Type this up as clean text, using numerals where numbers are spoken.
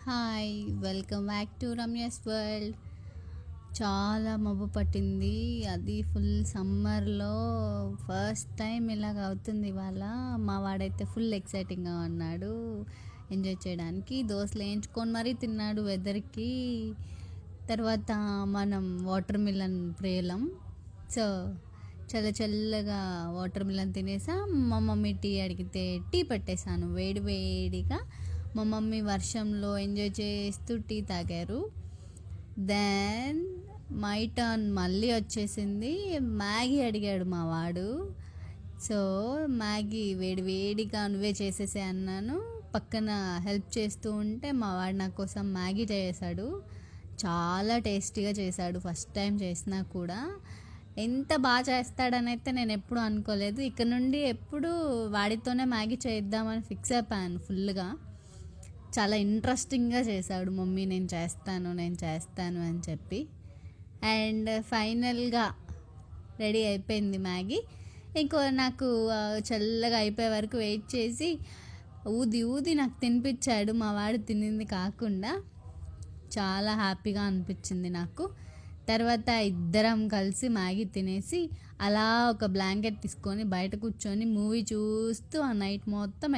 Hi, welcome back to Ramya's world. చాలా మబ్బు పట్టింది, అది ఫుల్ సమ్మర్లో ఫస్ట్ టైం ఇలాగ అవుతుంది ఇవాళ. మా వాడైతే ఫుల్ ఎక్సైటింగ్గా ఉన్నాడు ఎంజాయ్ చేయడానికి. దోశలు వేయించుకొని మరీ తిన్నాడు వెదర్కి. తర్వాత మనం వాటర్ మిలన్ ప్రేలం, సో చల్ల చల్లగా వాటర్ మిలన్ తినేసా. మా మమ్మీ టీ అడిగితే టీ పెట్టేశాను వేడి వేడిగా. మా మమ్మీ వర్షంలో ఎంజాయ్ చేస్తూ టీ తాగారు. దెన్ మై టర్న్ మళ్ళీ వచ్చేసింది. మ్యాగీ అడిగాడు మా వాడు. సో మ్యాగీ వేడి వేడిగా నువ్వే చేసేసే అన్నాను. పక్కన హెల్ప్ చేస్తూ ఉంటే మా వాడు నా కోసం మ్యాగీ చేశాడు. చాలా టేస్టీగా చేశాడు, ఫస్ట్ టైం చేసినా కూడా. ఎంత బాగా చేస్తాడని అయితే నేను ఎప్పుడు అనుకోలేదు. ఇక్కడ నుండి ఎప్పుడు వాడితోనే మ్యాగీ చేద్దామని ఫిక్స్ అయిపోయాను ఫుల్గా. చాలా ఇంట్రెస్టింగ్గా చేశాడు. మమ్మీ నేను చేస్తాను అని చెప్పి. అండ్ ఫైనల్గా రెడీ అయిపోయింది మ్యాగీ. ఇంకో నాకు చల్లగా అయిపోయే వరకు వెయిట్ చేసి ఊది ఊది నాకు తినిపించాడు మా వాడు తినింది కాకుండా. చాలా హ్యాపీగా అనిపించింది నాకు. తర్వాత ఇద్దరం కలిసి మ్యాగీ తినేసి అలా ఒక బ్లాంకెట్ తీసుకొని బయట కూర్చొని మూవీ చూస్తూ ఆ నైట్ మొత్తం